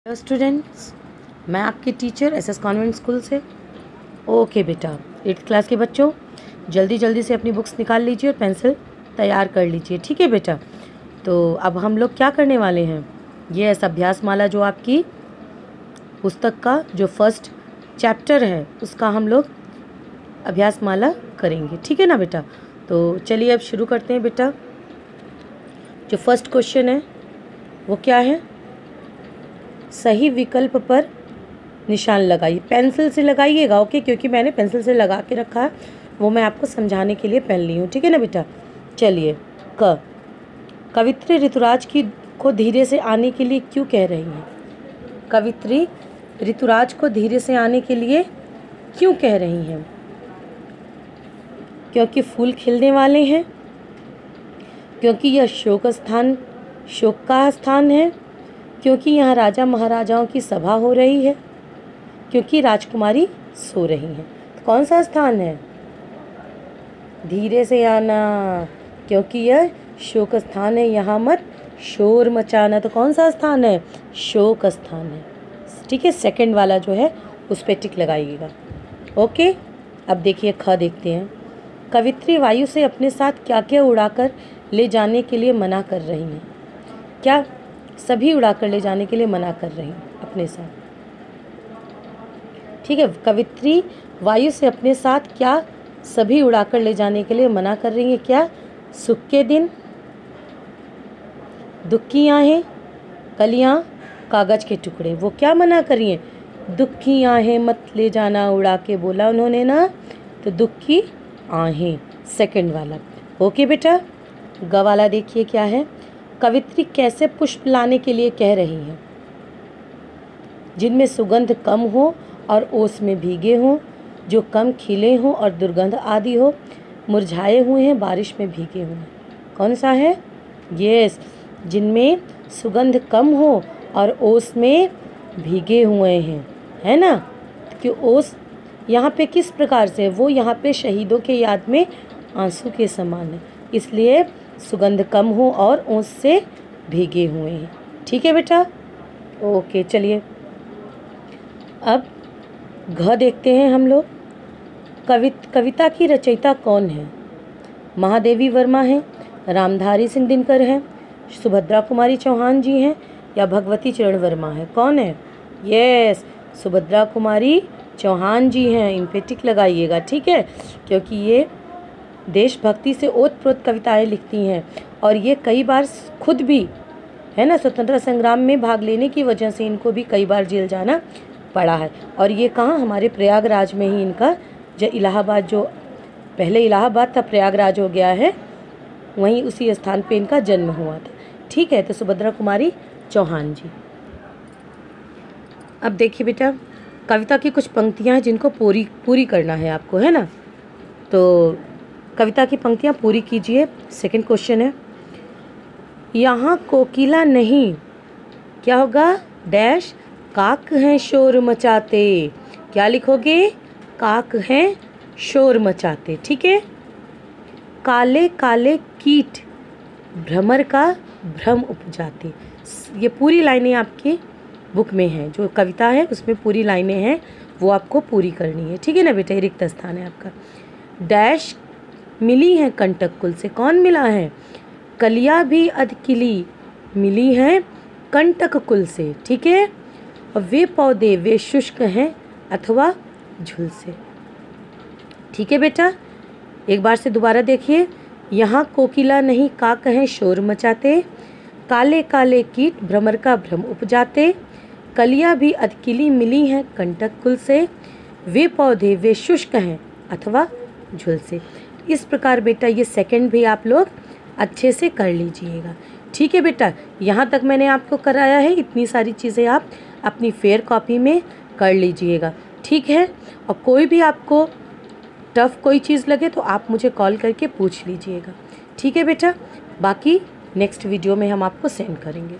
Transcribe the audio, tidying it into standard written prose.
Hello students, मैं आपकी teacher SS convent school से। ओके बेटा, 8th क्लास के बच्चों जल्दी जल्दी से अपनी बुक्स निकाल लीजिए और पेंसिल तैयार कर लीजिए। ठीक है बेटा, तो अब हम लोग क्या करने वाले हैं, ये ऐसा अभ्यास माला जो आपकी पुस्तक का जो फर्स्ट चैप्टर है उसका हम लोग अभ्यास माला करेंगे। ठीक है ना बेटा, तो चलिए अब शुरू करते हैं बेटा। जो फर्स्ट क्वेश्चन है वो क्या है, सही विकल्प पर निशान लगाइए। पेंसिल से लगाइएगा, ओके, क्योंकि मैंने पेंसिल से लगा के रखा है, वो मैं आपको समझाने के लिए पेन ली हूँ। ठीक है ना बेटा। चलिए, कवित्री ऋतुराज को धीरे से आने के लिए क्यों कह रही हैं? कवित्री ऋतुराज को धीरे से आने के लिए क्यों कह रही हैं? क्योंकि फूल खिलने वाले हैं, क्योंकि यह शोक का स्थान है, क्योंकि यहाँ राजा महाराजाओं की सभा हो रही है, क्योंकि राजकुमारी सो रही हैं। तो कौन सा स्थान है? धीरे से आना, क्योंकि यह शोक स्थान है, यहाँ मत शोर मचाना। तो कौन सा स्थान है? शोक स्थान है। ठीक है, सेकंड वाला जो है उस पर टिक लगाइएगा। ओके, अब देखिए ख देखते हैं। कवित्री वायु से अपने साथ क्या क्या उड़ाकर ले जाने के लिए मना कर रही हैं? क्या सभी उड़ाकर ले जाने के लिए मना कर रही हैं अपने साथ? ठीक है, कवित्री वायु से अपने साथ क्या सभी उड़ाकर ले जाने के लिए मना कर रही हैं? क्या सुख के दिन, दुख की आहें, कलियां, कागज के टुकड़े, वो क्या मना कर रही हैं? दुख की आहें मत ले जाना उड़ा के, बोला उन्होंने ना, तो दुख की आहें, सेकंड वाला। ओके बेटा, ग वाला देखिए क्या है। कवित्री कैसे पुष्प लाने के लिए कह रही हैं? जिनमें सुगंध कम हो और ओस में भीगे हों, जो कम खिले हों और दुर्गंध आदि हो, मुरझाए हुए हैं, बारिश में भीगे हुए हैं। कौन सा है? यस, जिनमें सुगंध कम हो और ओस में भीगे हुए हैं, है ना। कि ओस यहाँ पे किस प्रकार से है? वो यहाँ पे शहीदों के याद में आंसू के समान है, इसलिए सुगंध कम हो और ओस से भीगे हुए हैं। ठीक है बेटा। ओके, चलिए अब घ देखते हैं हम लोग। कविता की रचयिता कौन है? महादेवी वर्मा है, रामधारी सिंह दिनकर हैं, सुभद्रा कुमारी चौहान जी हैं, या भगवती चरण वर्मा है? कौन है? यस, सुभद्रा कुमारी चौहान जी हैं। इन पे टिक लगाइएगा। ठीक है, क्योंकि ये देशभक्ति से ओतप्रोत कविताएं लिखती हैं और ये कई बार खुद भी, है ना, स्वतंत्रता संग्राम में भाग लेने की वजह से इनको भी कई बार जेल जाना पड़ा है। और ये कहाँ? हमारे प्रयागराज में ही इनका, जो इलाहाबाद, जो पहले इलाहाबाद था प्रयागराज हो गया है, वहीं उसी स्थान पे इनका जन्म हुआ था। ठीक है, तो सुभद्रा कुमारी चौहान जी। अब देखिए बेटा, कविता की कुछ पंक्तियाँ हैं जिनको पूरी करना है आपको, है ना। तो कविता की पंक्तियाँ पूरी कीजिए। सेकंड क्वेश्चन है, यहाँ कोकिला नहीं, क्या होगा? डैश, काक हैं शोर मचाते। क्या लिखोगे? काक हैं शोर मचाते। ठीक है। काले काले कीट भ्रमर का भ्रम उपजाते। ये पूरी लाइनें आपकी बुक में हैं, जो कविता है उसमें पूरी लाइनें हैं, वो आपको पूरी करनी है। ठीक है ना बेटा, रिक्त स्थान है आपका। डैश मिली हैं कंटक कुल से। कौन मिला है? कलियां भी अधकिली मिली हैं कंटक कुल से। ठीक है, और वे पौधे वे शुष्क हैं अथवा झुल से। ठीक है बेटा, एक बार से दोबारा देखिए। यहाँ कोकिला नहीं, काक हैं शोर मचाते, काले काले कीट भ्रमर का भ्रम उपजाते, कलियां भी अधकिली मिली हैं कंटक कुल से, वे पौधे वे शुष्क हैं अथवा झुल से। इस प्रकार बेटा ये सेकंड भी आप लोग अच्छे से कर लीजिएगा। ठीक है बेटा, यहाँ तक मैंने आपको कराया है, इतनी सारी चीज़ें आप अपनी फेयर कॉपी में कर लीजिएगा। ठीक है, और कोई भी आपको टफ कोई चीज़ लगे तो आप मुझे कॉल करके पूछ लीजिएगा। ठीक है बेटा, बाकी नेक्स्ट वीडियो में हम आपको सेंड करेंगे।